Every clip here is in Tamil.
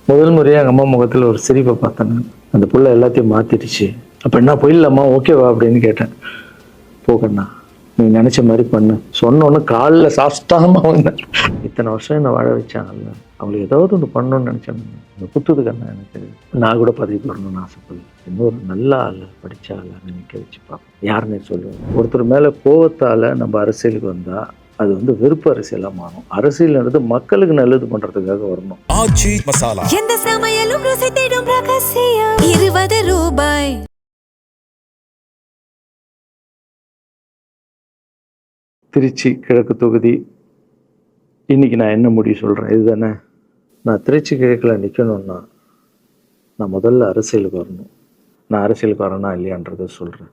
முதல் முறையாக எங்கள் அம்மா முகத்தில் ஒரு சிரிப்பை பார்த்தேன். அந்த புள்ள எல்லாத்தையும் மாற்றிடுச்சு. அப்போ என்ன போயிடலாமா, ஓகேவா அப்படின்னு கேட்டேன். போகண்ணா, நீ நினச்ச மாதிரி பண்ணு சொன்னோன்னு காலில் சாஸ்தாகமாக வந்தேன். இத்தனை வருஷம் என்னை வாழ வச்சாங்கல்ல, அவங்களுக்கு ஏதாவது ஒன்று பண்ணணும்னு நினச்சேன். இந்த குத்துதுக்கண்ணா எனக்கு நான் கூட பதவிக்கு வரணும்னு ஆசைப்படுவேன். இன்னொரு நல்ல ஆள் படித்த ஆளை நினைக்க வச்சு பார்ப்பேன். யாருன்னே சொல்லுவேன். ஒருத்தர் மேலே கோவத்தால் நம்ம அரசியலுக்கு வந்தால் அது வந்து வெறுப்பு அரசியலா மாறும். அரசியல்ன்றது மக்களுக்கு நல்லது பண்றதுக்காக வரணும். ஆச்சி மசாலா எந்த சமையலும் ருசி தேடும் ரகசியம் 20 ரூபாய். திருச்சி கிழக்கு தொகுதி. இன்னைக்கு நான் என்ன முடிவு சொல்றேன் இதுதானே. நான் திருச்சி கிழக்கில் நிற்கணும்னா நான் முதல்ல அரசியலுக்கு வரணும். நான் அரசியலுக்கு வரேனா இல்லையான்றதை சொல்கிறேன்.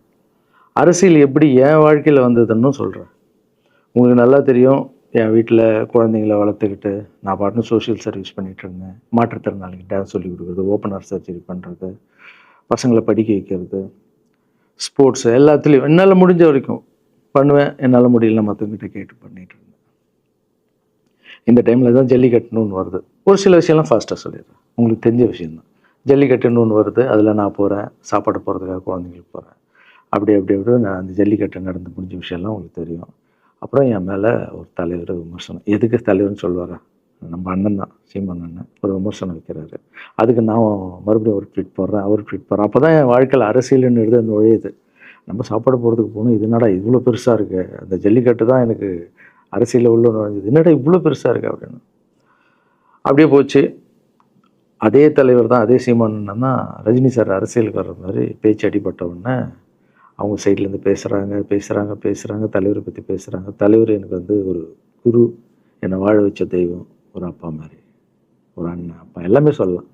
அரசியல் எப்படி என் வாழ்க்கையில் வந்ததுன்னு சொல்கிறேன். உங்களுக்கு நல்லா தெரியும், என் வீட்டில் குழந்தைங்கள வளர்த்துக்கிட்டு நான் பாட்டுன்னு சோஷியல் சர்வீஸ் பண்ணிகிட்டு இருந்தேன். மாற்றுத்திறனாளிக்கு டான்ஸ் சொல்லி கொடுக்குறது, ஓப்பனர் சர்ஜரி பண்ணுறது, பசங்களை படிக்க வைக்கிறது, ஸ்போர்ட்ஸு எல்லாத்துலேயும் என்னால் முடிஞ்ச வரைக்கும் பண்ணுவேன். என்னால் முடியல மற்றவங்கிட்ட கேட்டு பண்ணிகிட்டு இருந்தேன். இந்த டைமில் தான் ஜல்லிக்கட்டுன்னு வருது. ஒரு சில விஷயம்லாம் ஃபாஸ்ட்டாக சொல்லிடுறேன், உங்களுக்கு தெரிஞ்ச விஷயந்தான். ஜல்லிக்கட்டுன்னு வருது, அதில் நான் போகிறேன், சாப்பாடு போகிறதுக்காக குழந்தைங்களுக்கு போகிறேன். அப்படி நான் அந்த ஜல்லிக்கட்டு நடந்து முடிஞ்ச விஷயம்லாம் உங்களுக்கு தெரியும். அப்புறம் என் மேலே ஒரு தலைவர் விமர்சனம். எதுக்கு தலைவர்னு சொல்லுவாரா, நம்ம அண்ணன் தான், சீமான் அண்ணன் ஒரு விமர்சனம் வைக்கிறாரு. அதுக்கு நான் மறுபடியும் ஒரு ட்வீட் போடுறேன், அவர் ட்வீட் போடுறேன். அப்போ தான் என் வாழ்க்கையில் அரசியல்னு எழுத நுழையுது. நம்ம சாப்பாடு போகிறதுக்கு போகணும், இது என்னடா இவ்வளோ பெருசாக இருக்குது, அந்த ஜல்லிக்கட்டு தான் எனக்கு அரசியலில் உள்ள நுழைஞ்சது, என்னடா இவ்வளோ பெருசாக இருக்குது அப்படின்னு. அப்படியே போச்சு. அதே தலைவர் தான், அதே சீமான் அண்ணன் தான் ரஜினி சார் அரசியலுக்கு வர்ற மாதிரி பேச்சு அடிபட்ட உடனே அவங்க சைட்லேருந்து பேசுகிறாங்க, தலைவரை பற்றி பேசுகிறாங்க. தலைவர் எனக்கு வந்து ஒரு குரு, என்னை வாழ வச்ச தெய்வம், ஒரு அப்பா மாதிரி, ஒரு அண்ணன், அப்பா எல்லாமே சொல்லலாம்.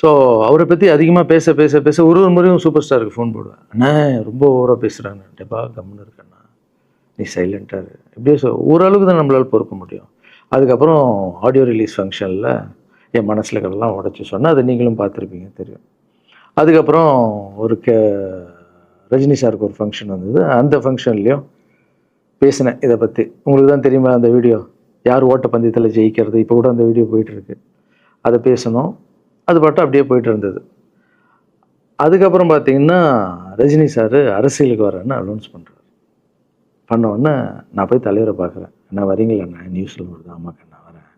ஸோ அவரை பற்றி அதிகமாக பேச ஒரு முறையும் சூப்பர் ஸ்டாருக்கு ஃபோன் போடுவேன். அண்ணா ரொம்ப ஓவராக பேசுகிறாங்க, டெப்பா கம்முன்னு இருக்கண்ணா, நீ சைலண்ட்டாக இரு. இப்படியே ஓரளவுக்கு தான் நம்மளால் பொறுக்க முடியும். அதுக்கப்புறம் ஆடியோ ரிலீஸ் ஃபங்க்ஷனில் என் மனசில் இருக்கிறதெல்லாம் உடச்சி சொன்னேன். அதை நீங்களும் பார்த்துருப்பீங்க, தெரியும். அதுக்கப்புறம் ஒரு ரஜினி சாருக்கு ஒரு ஃபங்க்ஷன் வந்தது. அந்த ஃபங்க்ஷன்லேயும் பேசினேன் இதை பற்றி. உங்களுக்கு தான் தெரியுமா அந்த வீடியோ, யார் ஓட்டப்பந்தயத்தில் ஜெயிக்கிறது, இப்போ கூட அந்த வீடியோ போயிட்டுருக்கு. அதை பேசணும், அது பாட்டு அப்படியே போயிட்டு இருந்தது. அதுக்கப்புறம் பார்த்தீங்கன்னா ரஜினி சார் அரசியலுக்கு வரேன்னு அனௌன்ஸ் பண்ணுறாரு. பண்ணோடனே நான் போய் தலைவரை பார்க்குறேன். என்ன வரீங்களா, நியூஸில் வருது, ஆமாக்கா நான் வரேன்.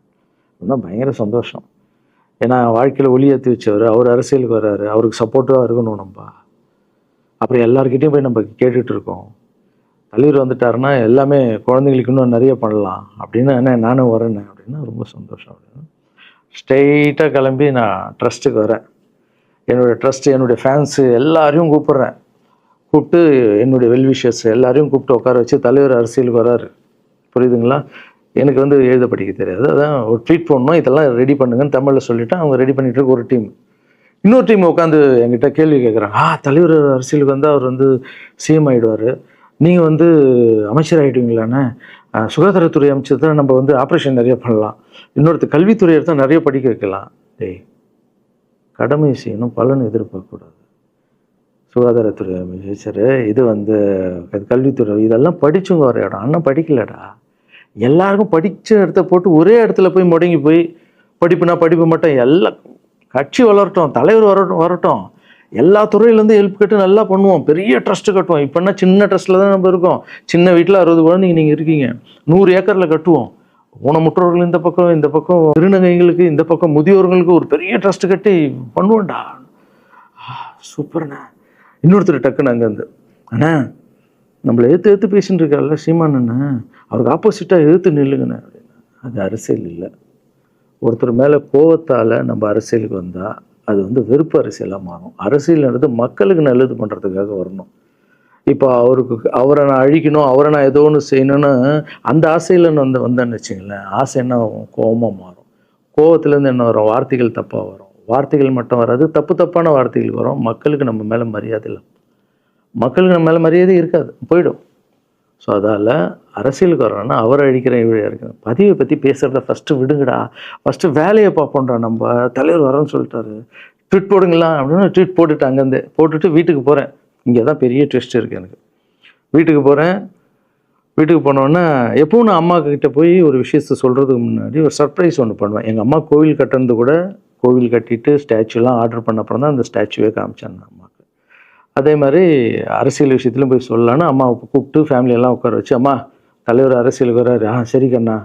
இன்னும் பயங்கர சந்தோஷம். ஏன்னா வாழ்க்கையில் ஒளி ஏற்றி வச்சவர், அவர் அரசியலுக்கு வர்றாரு, அவருக்கு சப்போர்ட்டிவாக இருக்கணும் நம்ம. அப்புறம் எல்லாருக்கிட்டையும் போய் நம்ம கேட்டுட்ருக்கோம், தலைவர் வந்துட்டாருன்னா எல்லாமே குழந்தைங்களுக்கு இன்னும் நிறைய பண்ணலாம் அப்படின்னு. என்ன நானும் வரேன் அப்படின்னா ரொம்ப சந்தோஷம் அப்படின்னு ஸ்ட்ரெயிட்டாக கிளம்பி நான் ட்ரஸ்ட்டுக்கு வரேன். என்னுடைய ட்ரஸ்ட்டு, என்னுடைய ஃபேன்ஸு எல்லாரையும் கூப்பிட்டு என்னுடைய வெல்விஷர்ஸ் எல்லாரையும் கூப்பிட்டு உட்கார வச்சு தலைவர் அரசியலுக்கு வராரு. புரியுதுங்களா? எனக்கு வந்து எழுத படிக்க தெரியாது, அதான் ஒரு ட்வீட் பண்ணணும், இதெல்லாம் ரெடி பண்ணுங்கன்னு தமிழில் சொல்லிவிட்டு அவங்க ரெடி பண்ணிட்டு இருக்க ஒரு டீம். இன்னொரு டீம் உட்காந்து என்கிட்ட கேள்வி கேட்குறாங்க. தலைவர் அரசியலுக்கு வந்து அவர் வந்து சிஎம் ஆகிடுவார், நீங்கள் வந்து அமைச்சர் ஆகிடுவீங்களாண்ணே, சுகாதாரத்துறை அமைச்சர் தான், நம்ம வந்து ஆப்ரேஷன் நிறைய பண்ணலாம், இன்னொருத்தர் கல்வித்துறை எடுத்தால் நிறைய படிக்க வைக்கலாம். கடமை செய்யணும், பலன் எதிர்பார்க்கக்கூடாது. சுகாதாரத்துறை அமைச்சர், இது வந்து கல்வித்துறை, இதெல்லாம் படிச்சுங்க வர இடம். அண்ணன் படிக்கலடா, எல்லாருக்கும் படித்த இடத்த போட்டு ஒரே இடத்துல போய் முடங்கி போய் படிப்பு மட்டும் எல்லாம் கட்சி வளரட்டும், தலைவர் வரட்டும், எல்லா துறையிலேருந்து ஹெல்ப் கேட்டு நல்லா பண்ணுவோம், பெரிய ட்ரஸ்ட்டு கட்டுவோம். இப்போன்னா சின்ன ட்ரஸ்ட்டில் தான் நம்ம இருக்கோம். சின்ன வீட்டில் 60 குழந்தைங்க நீங்கள் இருக்கீங்க, 100 ஏக்கரில் கட்டுவோம். ஊனமுற்றோர்கள் இந்த பக்கம் திருநங்கைகளுக்கு, இந்த பக்கம் முதியோர்களுக்கு ஒரு பெரிய ட்ரஸ்ட்டு கட்டி பண்ணுவோம்டா. சூப்பர்ண்ணா. இன்னொருத்தர் டக்குன்னு அங்கேருந்து, அண்ணா நம்மளை எதிர்த்து பேசின்னு இருக்கார்ல சீமான் அண்ணன், அவருக்கு ஆப்போசிட்டாக எதிர்த்து நில்லுங்கண்ணே அப்படின்னா. அது அரசியல் இல்லை. ஒருத்தர் மேலே கோவத்தால் நம்ம அரசியலுக்கு வந்தால் அது வந்து வெறுப்பு அரசியலாக மாறும். அரசியல்ன்றது மக்களுக்கு நல்லது பண்ணுறதுக்காக வரணும். இப்போ அவரை நான் அழிக்கணும், அவரை நான் ஏதோ ஒன்று செய்யணும்னு அந்த ஆசையில் வந்தேன்னு வச்சுங்களேன், ஆசை என்ன ஆகும், கோபமாக மாறும். கோவத்துலேருந்து என்ன வரும், வார்த்தைகள் தப்பாக வரும். வார்த்தைகள் மட்டும் வராது, தப்பான வார்த்தைகள் வரும். மக்களுக்கு நம்ம மேலே மரியாதை இல்லை, மக்களுக்கு நம்ம மேலே மரியாதை இருக்காது, போயிடும். ஸோ அதால் அரசியலுக்கு வரணும்னா அவரை அழிக்கிற இவழியாக இருக்குது. பதிவை பற்றி பேசுகிறத ஃபஸ்ட்டு விடுங்கடா, ஃபஸ்ட்டு வேலையை பார்ப்போம்டா. நம்ம தலைவர் வரேன்னு சொல்லிட்டாரு, ட்வீட் போடுங்களா அப்படின்னு ட்வீட் போட்டுட்டு அங்கேருந்து போட்டுட்டு வீட்டுக்கு போகிறேன். இங்கே தான் பெரிய ட்விஸ்ட் இருக்குது எனக்கு. வீட்டுக்கு போகிறேன். வீட்டுக்கு போனோன்னே எப்பவும் நான் அம்மா கிட்ட போய் ஒரு விஷயத்த சொல்கிறதுக்கு முன்னாடி ஒரு சர்ப்ரைஸ் ஒன்று பண்ணுவேன். எங்கள் அம்மா கோவில் கட்டுறது கூட கோவில் கட்டிட்டு ஸ்டாச்சுலாம் ஆர்டர் பண்ண அப்புறம் தான் அந்த ஸ்டாச்சுவே காமிச்சாங்க அம்மாவுக்கு. அதே மாதிரி அரசியல் விஷயத்துலையும் போய் சொல்லலான்னு அம்மாவை கூப்பிட்டு ஃபேமிலியெல்லாம் உட்கார வச்சு, அம்மா தலைவர் அரசியலுக்கு வர்றாரு, சரி கண்ணா,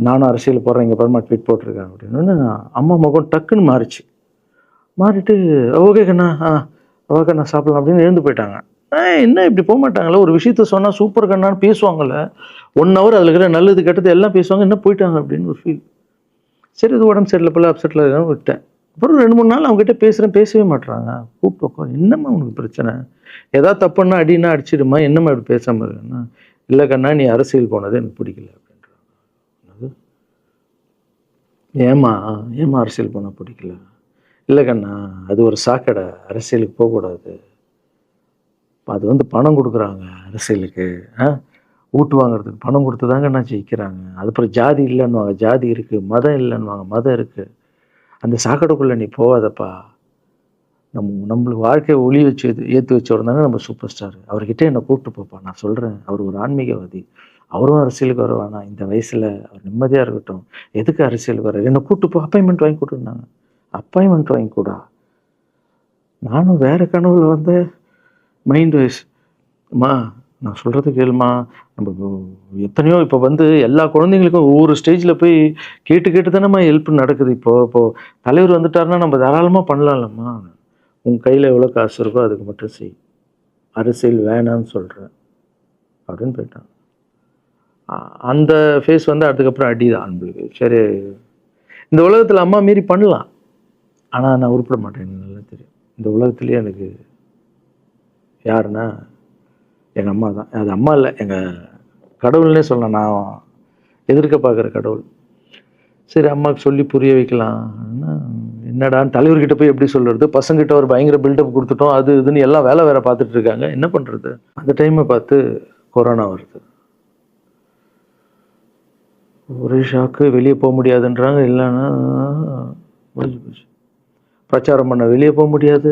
நானும் அரசியல் போடுறேன், இங்கே பரமா ட்வீட் போட்டிருக்கேன் அப்படின்னு அம்மா முகம் டக்குன்னு மாறிச்சு. மாறிட்டு ஓகே கண்ணா, ஓகே கண்ணா சாப்பிடலாம் அப்படின்னு எழுந்து போயிட்டாங்க. என்ன இப்படி போக மாட்டாங்களே, ஒரு விஷயத்த சொன்னால் சூப்பர் கண்ணான்னு பேசுவாங்கள்ல, 1 ஹவர் அதில் இருக்கிற நல்லது கெட்டது எல்லாம் பேசுவாங்க, என்ன போயிட்டாங்க அப்படின்னு ஒரு ஃபீல். சரி இது உடம்பு சரியில்லை போல, அப்செட்டில் இருக்கான்னு விட்டேன். அப்புறம் 2-3 நாள் அவங்ககிட்ட பேசவே மாட்டுறாங்க. கூப்பிட்டு உட்காரு, என்னம்மா உனக்கு பிரச்சனை, ஏதாவது தப்புன்னா அடின்னா அடிச்சிடுமா, என்னம்மா இப்படி பேசாமல் இருக்குன்னா, இல்லை கண்ணா நீ அரசியல் போனது எனக்கு பிடிக்கல அப்படின்றாங்க. ஏம்மா அரசியல் போனால் பிடிக்கல? இல்லை கண்ணா அது ஒரு சாக்கடை, அரசியலுக்கு போகக்கூடாது, அது பணம் கொடுக்குறாங்க அரசியலுக்கு, ஓட்டு வாங்குறதுக்கு பணம் கொடுத்து தாங்க நான் ஜெயிக்கிறாங்க. அதுக்கப்புறம் ஜாதி இல்லைன்னுவாங்க, ஜாதி இருக்குது, மதம் இல்லைன்னுவாங்க, மதம் இருக்குது, அந்த சாக்கடைக்குள்ளே நீ போகாதப்பா. நம்மளுக்கு வாழ்க்கையை ஒளி வச்சு ஏற்றி வச்சவர் தானே நம்ம சூப்பர் ஸ்டார், அவர்கிட்ட என்னை கூப்பிட்டு போப்பா, நான் சொல்கிறேன், அவர் ஒரு ஆன்மீகவாதி, அவரும் அரசியலுக்கு வர வேணாம், இந்த வயசில் அவர் நிம்மதியாக இருக்கட்டும், எதுக்கு அரசியலுக்கு வர, என்னை கூப்பிட்டு போ, அப்பாயின்மெண்ட் வாங்கி கொடுத்துருந்தாங்க. அப்பாயின்மெண்ட் வாங்கி கூடா? நானும் வேறு கனவுல மைண்ட் வைஸ், அம்மா நான் சொல்கிறது கேளுமா, நம்ம எத்தனையோ இப்போ எல்லா குழந்தைங்களுக்கும் ஒவ்வொரு ஸ்டேஜில் போய் கேட்டு தானேம்மா ஹெல்ப் நடக்குது. இப்போது தலைவர் வந்துட்டாருன்னா நம்ம தாராளமாக பண்ணலாம்லம்மா, உன் கையில் எவ்வளோ காசு இருக்கோ அதுக்கு மட்டும் செய், அரசியல் வேணான்னு சொல்கிறேன் அப்படின்னு போயிட்டான். அந்த ஃபேஸ் அதுக்கப்புறம் அடிதான் நம்மளுக்கு. சரி இந்த உலகத்தில் அம்மா மீறி பண்ணலாம், ஆனால் நான் உருப்பிட மாட்டேன், எனக்கு நல்லா தெரியும். இந்த உலகத்துலேயே எனக்கு யாருன்னா எங்கள் அம்மா தான். அது அம்மா இல்லை, எங்கள் கடவுள்னே சொல்லலாம், நான் எதிர்க்க பார்க்குற கடவுள். சரி அம்மாவுக்கு சொல்லி புரிய வைக்கலாம், என்னடான்னு தலைவர்கிட்ட போய் எப்படி சொல்கிறது, பசங்கிட்ட ஒரு பயங்கர பில்டப் கொடுத்துட்டோம், அது இதுன்னு எல்லாம் வேலை பார்த்துட்டு இருக்காங்க, என்ன பண்ணுறது. அந்த டைமை பார்த்து கொரோனா வருது, ஒரே ஷாக்கு, வெளியே போக முடியாதுன்றாங்க, இல்லைன்னா முடிஞ்சு போச்சு. பிரச்சாரம் பண்ண வெளியே போக முடியாது,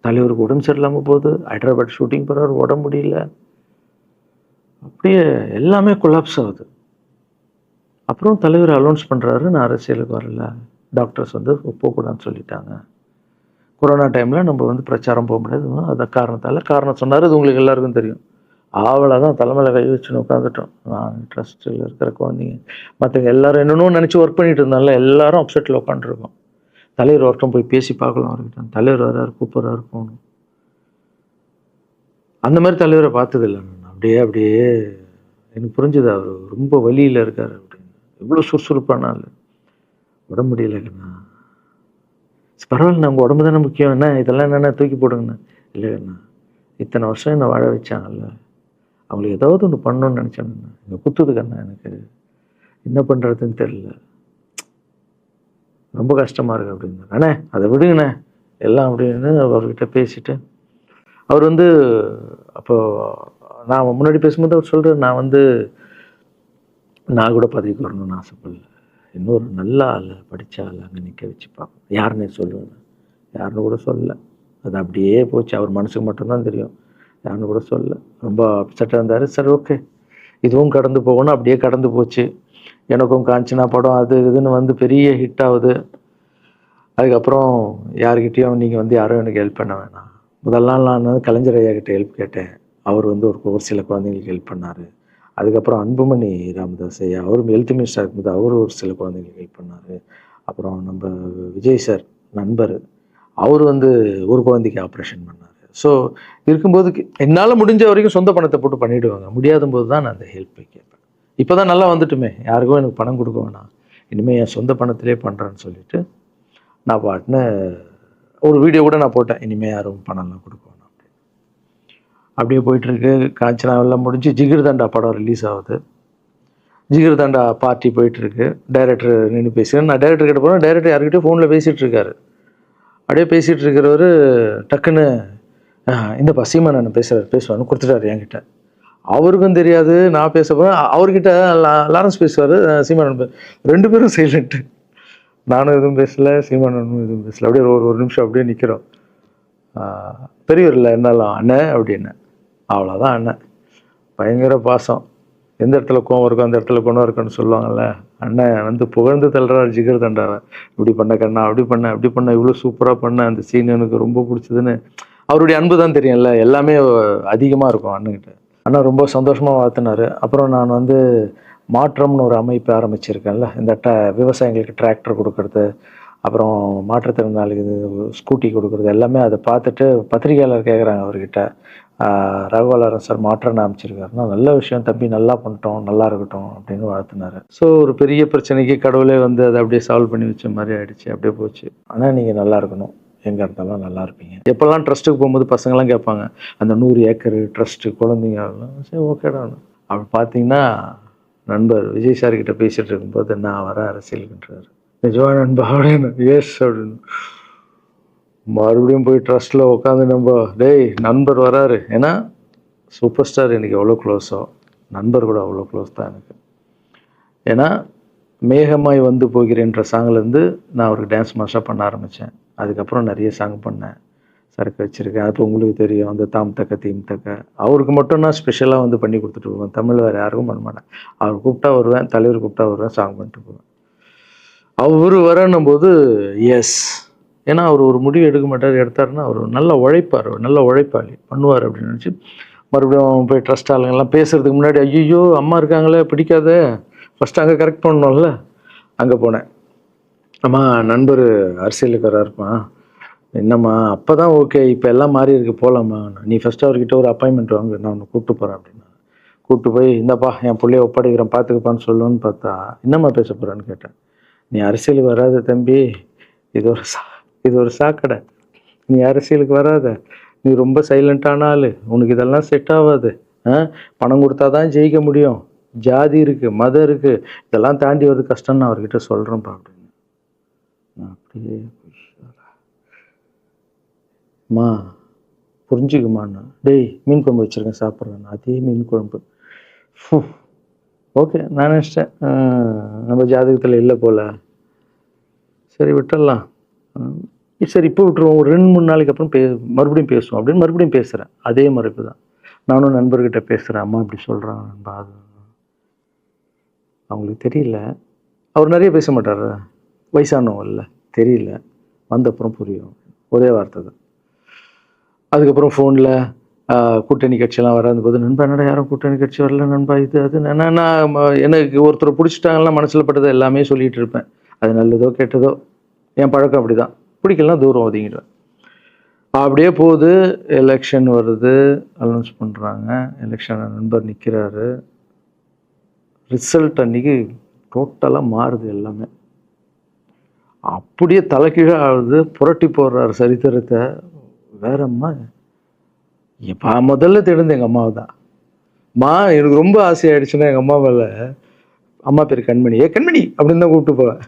தலைவருக்கு உடம்பு சரியில்லாமல் போகுது, ஹைதராபாத் ஷூட்டிங் போகிறாரு, உடம்பு முடியல, அப்படியே எல்லாமே கொலாப்ஸ் ஆகுது. அப்புறம் தலைவர் அலௌன்ஸ் பண்ணுறாரு, நான் அரசியலுக்கு வரல, டாக்டர்ஸ் போகக்கூடாதுன்னு சொல்லிட்டாங்க, கொரோனா டைமில் நம்ம பிரச்சாரம் போக முடியாது, அந்த காரணம் சொன்னார், அது உங்களுக்கு எல்லாருக்கும் தெரியும். அவ்வளோதான், தலைமையில் கை வச்சுன்னு உட்காந்துட்டோம். நான் ட்ரஸ்ட்டில் இருக்கிற குழந்தைங்க மற்றவங்க எல்லோரும் என்னென்னு நினச்சி ஒர்க் பண்ணிட்டு இருந்தால எல்லாரும் அப்செட்டில் உட்காந்துருக்கோம். தலைவர் ஒருத்தம் போய் பேசி பார்க்கலாம் அவர்கிட்ட, தலைவர் வர்றாரு, கூப்பிட்றாரு, போகணும். அந்த மாதிரி தலைவரை பார்த்ததில்லை நான். அப்படியே எனக்கு புரிஞ்சுது, அவர் ரொம்ப வலியில் இருக்கார் அப்படின்னு. எவ்வளோ சுறுசுறுப்பானால உடம்பு முடியலைங்கண்ணா, பரவாயில்ல, நம்ம உடம்பு தானே முக்கியம், என்ன இதெல்லாம் என்னென்ன தூக்கி போடுங்கண்ணா. இல்லைங்கண்ணா, இத்தனை வருஷம் என்னை வாழ வச்சாங்கல்ல, அவங்களுக்கு ஏதாவது ஒன்று பண்ணணும்னு நினச்சாங்கண்ணா, இங்கே குத்துதுக்கண்ணா, எனக்கு என்ன பண்ணுறதுன்னு தெரியல, ரொம்ப கஷ்டமாக இருக்குது அப்படின்னு. அண்ணே அதை விடுங்கண்ணே எல்லாம் அப்படின்னு அவர்கிட்ட பேசிட்டு, அவர் அப்போது நான் முன்னாடி பேசும்போது அவர் சொல்கிறார், நான் கூட பதவிக்கு வரணும்னு ஆசைப்படல, இன்னொரு நல்ல ஆள், படித்த ஆள் அங்கே நிற்க வச்சு பார்க்கணும், யாருன்னே சொல்லுவேன், யாருன்னு கூட சொல்லலை, அது அப்படியே போச்சு, அவர் மனசுக்கு மட்டும்தான் தெரியும், யாருன்னு கூட சொல்லலை. ரொம்ப அப்செட்டாக இருந்தார். சரி ஓகே, இதுவும் கடந்து போகணும், அப்படியே கடந்து போச்சு. எனக்கும் காஞ்சனா படம் அது இதுன்னு பெரிய ஹிட் ஆகுது. அதுக்கப்புறம் யார்கிட்டையும் நீங்கள் யாரும் எனக்கு ஹெல்ப் பண்ண வேணாம். முதல் நாள் நான் கலைஞர் ஐயா கிட்ட ஹெல்ப் கேட்டேன், அவர் ஒரு சில குழந்தைங்களுக்கு ஹெல்ப் பண்ணார். அதுக்கப்புறம் அன்புமணி ராமதாஸ் ஐயா, அவரும் ஹெல்த் மினிஸ்டர் இருக்கும்போது அவர் ஒரு சில குழந்தைங்களுக்கு ஹெல்ப் பண்ணார். அப்புறம் நம்ம விஜய் சார் நண்பர், அவர் ஒரு குழந்தைக்கு ஆப்ரேஷன் பண்ணார். ஸோ இருக்கும்போது என்னால் முடிஞ்ச வரைக்கும் சொந்த பணத்தை போட்டு பண்ணிவிடுவாங்க, முடியாத போது தான் நான் அந்த ஹெல்ப்பை கேட்பேன். இப்போ தான் நல்லா வந்துட்டுமே, யாருக்கும் எனக்கு பணம் கொடுக்க வேணாம், இனிமேல் என் சொந்த பணத்திலே பண்ணுறேன்னு சொல்லிட்டு நான் பாட்டுன்னு ஒரு வீடியோ கூட நான் போட்டேன், இனிமேல் யாரும் பணம்லாம் கொடுக்க வேணாம் அப்படின்னு. அப்படியே போயிட்டுருக்கு. காஞ்சனாவெல்லாம் முடிஞ்சு ஜிகிர் தண்டா படம் ரிலீஸ் ஆகுது. ஜிகிர் தண்டா பார்ட்டி போயிட்டுருக்கு. டைரக்டர் நின்று பேசுகிறேன். நான் டைரக்டர் கிட்ட போகிறேன், டைரக்டர் யார்கிட்டயும் ஃபோனில் பேசிகிட்டு இருக்காரு. அப்படியே பேசிகிட்டு இருக்கிறவர் டக்குன்னு இந்த சீமான் நான் பேசுவான்னு கொடுத்துட்டாரு என்கிட்ட. அவருக்கும் தெரியாது நான் பேச போகிறேன். அவர்கிட்ட லாரன்ஸ் பேசுவார், சீமான் 2 பேரும் சைலண்ட்டு. நானும் எதுவும் பேசலை, சீமானும் எதுவும் பேசலை. அப்படியே ஒரு நிமிஷம் அப்படியே நிற்கிறோம். பெரியவர் இல்லை, என்னாலும் அண்ணன் அப்படின்னு. அவ்வளோதான் அண்ணன், பயங்கர பாசம். எந்த இடத்துல கோவம் இருக்கும் அந்த இடத்துல குணம் இருக்குன்னு சொல்லுவாங்கல்ல. அண்ணன் வந்து புகழ்ந்து தள்ளுறாரு ஜிகர் தண்டாவை. இப்படி பண்ண கண்ணா, அப்படி பண்ண இவ்வளோ சூப்பராக பண்ண, அந்த சீன் எனக்கு ரொம்ப பிடிச்சதுன்னு. அவருடைய அன்பு தான் தெரியும்ல, எல்லாமே அதிகமாக இருக்கும் அண்ணன்கிட்ட. அண்ணா ரொம்ப சந்தோஷமாக வாழ்த்தினாரு. அப்புறம் நான் வந்து மாற்றம்னு ஒரு அமைப்பு ஆரம்பிச்சிருக்கேன்ல, இந்த விவசாயிகளுக்கு டிராக்டர் கொடுக்கறது, அப்புறம் மாற்றுத்திறனாளிக்கு ஸ்கூட்டி கொடுக்குறது எல்லாமே அதை பார்த்துட்டு பத்திரிகையாளர் கேட்குறாங்க அவர்கிட்ட, ரகுவலாரன் சார் மாற்றம்னு அமைச்சிருக்காருன்னா, நல்ல விஷயம் தம்பி, நல்லா பண்ணிட்டோம், நல்லா இருக்கட்டும் அப்படின்னு வாழ்த்தினாரு. ஸோ ஒரு பெரிய பிரச்சனைக்கு கடவுளே வந்து அதை அப்படியே சால்வ் பண்ணி வச்ச மாதிரி ஆயிடுச்சு, அப்படியே போச்சு. ஆனால் நீங்கள் நல்லா இருக்கணும், எங்கே இருந்தாலும் நல்லா இருப்பீங்க. எப்போல்லாம் ட்ரஸ்ட்டுக்கு போகும்போது பசங்களாம் கேட்பாங்க, அந்த 100 ஏக்கர் ட்ரஸ்ட்டு குழந்தைங்க, சரி ஓகேடா. அப்படி பார்த்தீங்கன்னா நண்பர் விஜய் சார் கிட்ட பேசிட்டு இருக்கும்போது, நான் வர அரசியலுக்குன்றாரு. நிஜமா நண்பா அப்படின்னு. எஸ் அப்படின்னு. மறுபடியும் போய் ட்ரஸ்ட்டில் உட்காந்து நம்ம, டேய் நண்பர் வராரு. ஏன்னா சூப்பர் ஸ்டார் எனக்கு எவ்வளோ க்ளோஸோ, நண்பர் கூட அவ்வளோ க்ளோஸ் தான் எனக்கு. ஏன்னா மேகமாய் வந்து போகிறேன்ற சாங்லேருந்து நான் அவருக்கு டான்ஸ் மாஸ்டராக பண்ண ஆரம்பித்தேன். அதுக்கப்புறம் நிறைய சாங் பண்ணேன், சரக்கு வச்சுருக்கேன். அது உங்களுக்கு தெரியும், அந்த தாம் தக்க தீம் தக்க. அவருக்கு மட்டும் நான் ஸ்பெஷலாக வந்து பண்ணி கொடுத்துட்டு போவேன். தமிழ் வேறு யாருக்கும் பண்ண மாட்டேன். அவர் கூப்பிட்டா வருவேன், தலைவர் கூப்பிட்டா வருவேன், சாங் பண்ணிட்டு போவேன். அவர் வரணும் போது எஸ், ஏன்னா அவர் ஒரு முடிவு எடுக்க மாட்டார், எடுத்தாருன்னா அவர் நல்லா உழைப்பார், நல்ல உழைப்பாளி, பண்ணுவார் அப்படின்னு நினச்சி மறுபடியும் போய் ட்ரஸ்ட் ஆளுங்கெல்லாம் பேசுறதுக்கு முன்னாடி, ஐயோ அம்மா இருக்காங்களே பிடிக்காத, ஃபஸ்ட்டு அங்கே கரெக்ட் பண்ணணும்ல. அங்கே போனேன். அம்மா நண்பர் அரசியலுக்கு வராருப்பா. என்னம்மா அப்போ தான் ஓகே, இப்போ எல்லாம் மாறி இருக்கு, போகலாமா, நீ ஃபஸ்ட்டு அவர்கிட்ட ஒரு அப்பாயின்மெண்ட் வாங்க, நான் உன்னை கூப்பிட்டு போகிறேன் அப்படின்னா. கூப்பிட்டு போய் இந்தப்பா என் பிள்ளைய ஒப்படைக்கிறேன் பார்த்துக்கப்பான்னு சொல்லுன்னு பார்த்தா, என்னம்மா பேச போகிறான்னு கேட்டேன். நீ அரசியலுக்கு வராத தம்பி, இது ஒரு சாக்கடை, நீ அரசியலுக்கு வராத, நீ ரொம்ப சைலண்டான ஆள், உனக்கு இதெல்லாம் செட் ஆகாது, பணம் கொடுத்தா தான் ஜெயிக்க முடியும், ஜாதி இருக்குது, மதம் இருக்குது, இதெல்லாம் தாண்டி வருது கஷ்டம்னு அவர்கிட்ட சொல்கிறேன்ப்பா அப்படின்னு. நான் அப்படியே அம்மா புரிஞ்சுக்குமாண்ணா, டேய் மீன் குழம்பு வச்சுருக்கேன் சாப்பிட்றேன், அதே மீன் குழம்பு. ஓகே நான் நினச்சிட்டேன் நம்ம ஜாதகத்தில் இல்லை போல், சரி விட்டுடலாம், சரி இப்போ விட்டுருவோம், ஒரு 2-3 நாளைக்கு அப்புறம் மறுபடியும் பேசுவோம் அப்படின்னு மறுபடியும் பேசுகிறேன். அதே மறுப்பு தான். நானும் நண்பர்கிட்ட பேசுகிறேன், அம்மா இப்படி சொல்கிறாங்க நண்பா, அது அவங்களுக்கு தெரியல, அவர் நிறைய பேச மாட்டார், வயசானவங்க இல்லை, தெரியல, வந்தப்புறம் புரியும், ஒரே வார்த்தை தான். அதுக்கப்புறம் ஃபோனில் கூட்டணி கட்சியெல்லாம் வராது போது, நண்பா என்னடா யாரும் கூட்டணி கட்சி வரல நண்பா, இது அது நான் எனக்கு ஒருத்தர் பிடிச்சிட்டாங்கன்னா மனசில் பட்டதை எல்லாமே சொல்லிகிட்டு இருப்பேன். அது நல்லதோ கெட்டதோ, என் பழக்கம் அப்படி தான், பிடிக்கலாம் தூரம் ஒதுங்கிடுவேன். அப்படியே போகுது. எலெக்ஷன் வருது, அனௌன்ஸ் பண்ணுறாங்க, எலெக்ஷன் நண்பர் நிற்கிறாரு. ரிசல்ட் அன்றைக்கி டோட்டலாக மாறுது எல்லாமே, அப்படியே தலைக்கீழாக ஆகுது, புரட்டி போடுறாரு சரித்திரத்தை. வேறம்மா எப்போ முதல்ல தெரிந்து எங்கள் அம்மாவை தான். அம்மா எனக்கு ரொம்ப ஆசையாயிடுச்சுன்னா எங்கள் அம்மா மேலே, அம்மா பேர் கண்மணி, கண்மணி அப்படின்னு தான் கூப்பிட்டு போவேன்.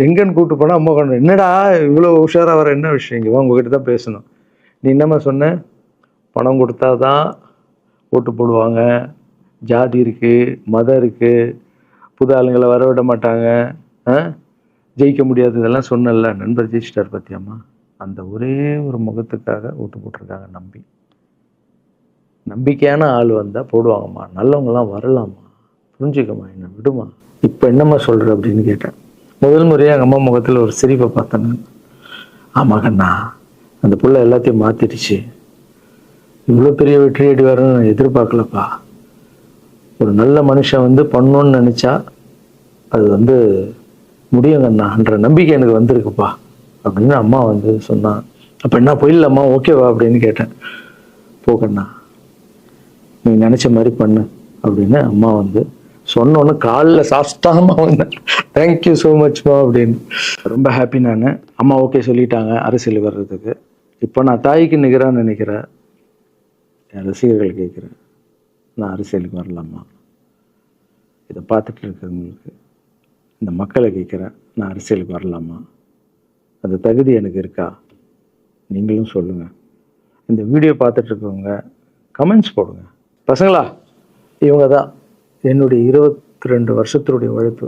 எங்கன்னு கூப்பிட்டு போனால் அம்மா கொண்டு, என்னடா இவ்வளோ உஷாராக வர, என்ன விஷயம், இங்கே உங்ககிட்ட தான் பேசணும். நீ என்னம்மா சொன்ன, பணம் கொடுத்தா தான் ஓட்டு போடுவாங்க, ஜாதி இருக்குது, மதம் இருக்குது, புது ஆளுங்களை வர விட மாட்டாங்க, ஜெயிக்க முடியாது, இதெல்லாம் சொன்னல. நண்பர் ஜெயிச்சிட்டார் பார்த்தியாம்மா, அந்த ஒரே ஒரு முகத்துக்காக ஓட்டு போட்டிருக்காங்க. நம்பிக்கையான ஆள் வந்தால் போடுவாங்கம்மா, நல்லவங்களாம் வரலாமா, புரிஞ்சுக்கம்மா, என்ன விடுமா, இப்போ என்னம்மா சொல்கிற அப்படின்னு கேட்டேன். முதல் முறையாக எங்கள் அம்மா முகத்தில் ஒரு சிரிப்பை பார்த்தேன். ஆமாம் கண்ணா, அந்த புள்ள எல்லாத்தையும் மாற்றிடுச்சு, இவ்வளோ பெரிய வெற்றி அடி வரணும்னு நான் எதிர்பார்க்கலப்பா. ஒரு நல்ல மனுஷன் வந்து பண்ணணுன்னு நினச்சா அது வந்து முடியுங்கண்ணான்ற நம்பிக்கை எனக்கு வந்திருக்குப்பா அப்படின்னு அம்மா வந்து சொன்னான். அப்போ என்ன போயிடலாமா, ஓகேவா அப்படின்னு கேட்டேன். போகண்ணா, நீ நினச்ச மாதிரி பண்ணு அப்படின்னு அம்மா வந்து சொன்னோன்னு காலில் சாப்பிட்டாமல் வந்தேன். தேங்க்யூ ஸோ மச்மா அப்படின்னு. ரொம்ப ஹாப்பி நான். அம்மா ஓகே சொல்லிட்டாங்க அரசியலுக்கு வர்றதுக்கு. இப்போ நான் தாய்க்கு நிகரான்னு நினைக்கிறேன். என் ரசிகர்கள் கேட்குறேன், நான் அரசியலுக்கு வரலாமா? இதை பார்த்துட்டு இருக்கிறவங்களுக்கு, இந்த மக்களை கேட்குறேன், நான் அரசியலுக்கு வரலாமா? அந்த தகுதி எனக்கு இருக்கா? நீங்களும் சொல்லுங்கள். இந்த வீடியோ பார்த்துட்டு இருக்கவங்க கமெண்ட்ஸ் போடுங்க. பசங்களா, இவங்க தான் என்னுடைய 22 வருஷத்தினுடைய உழைப்பு.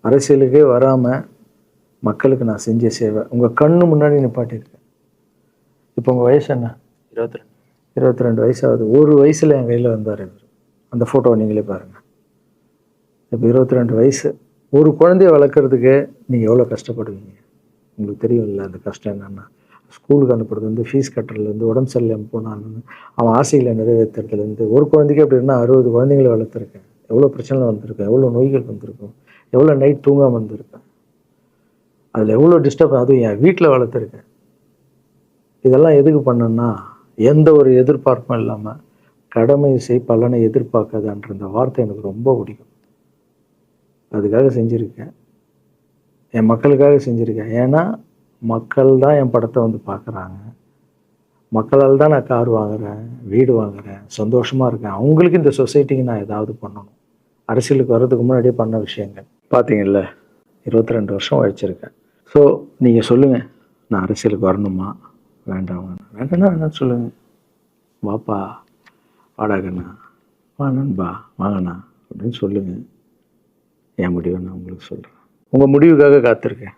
அரசியலுக்கே வராமல் மக்களுக்கு நான் செஞ்ச சேவை உங்கள் கண்ணு முன்னாடி நிப்பாட்டியிருக்கேன். இப்போ உங்கள் வயசு என்ன? 22 வயசாகுது. ஒரு வயசில் என் கையில் வந்தார் இவர். அந்த ஃபோட்டோவை நீங்களே பாருங்கள். இப்போ 22 வயசு. ஒரு குழந்தைய வளர்க்குறதுக்கு நீங்கள் எவ்வளோ கஷ்டப்படுவீங்க? உங்களுக்கு தெரியும்ல அந்த கஷ்டம் என்னென்னா. ஸ்கூலுக்கு அனுப்புறது வந்து ஃபீஸ் கட்டுறதுலேருந்து, உடம்பு சரியில்லாமல் போனாலும் அவன் ஆசைகளை நிறைவேற்றுறதுலேருந்து, ஒரு குழந்தைக்கு அப்படின்னா 60 குழந்தைங்களை வளர்த்துருக்கேன். எவ்வளோ பிரச்சனை வந்திருக்கும், எவ்வளோ நோய்கள் வந்திருக்கும், எவ்வளோ நைட் தூங்காமல் வந்திருக்கேன், அதில் எவ்வளோ டிஸ்டர்ப், அதுவும் என் வீட்டில் வளர்த்துருக்கேன். இதெல்லாம் எதுக்கு பண்ணேன்னா, எந்த ஒரு எதிர்பார்ப்பும் இல்லாமல் கடமை செய் பலனை எதிர்பார்க்காதன்ற இந்த வார்த்தை எனக்கு ரொம்ப பிடிக்கும். அதுக்காக செஞ்சுருக்கேன், என் மக்களுக்காக செஞ்சுருக்கேன். ஏன்னா மக்கள் தான் என் படத்தை வந்து பார்க்குறாங்க. மக்களால் தான் நான் கார் வாங்குகிறேன், வீடு வாங்குகிறேன், சந்தோஷமாக இருக்கேன். அவங்களுக்கு இந்த சொசைட்டிக்கு நான் ஏதாவது பண்ணணும். அரசியலுக்கு வர்றதுக்கு முன்னாடியே பண்ண விஷயங்கள் பார்த்தீங்கல்ல. 22 வருஷம் உழைச்சிருக்கேன். ஸோ நீங்கள் சொல்லுங்கள், நான் அரசியலுக்கு வரணுமா வேண்டாம்? வேண்டாம்னா வேணாம் சொல்லுங்கள். வாப்பா, வாடாகண்ணா, வா நண்பா, வாங்கண்ணா அப்படின்னு சொல்லுங்கள். என் முடிவை நான் உங்களுக்கு சொல்கிறேன். உங்கள் முடிவுக்காக காத்திருக்கேன்.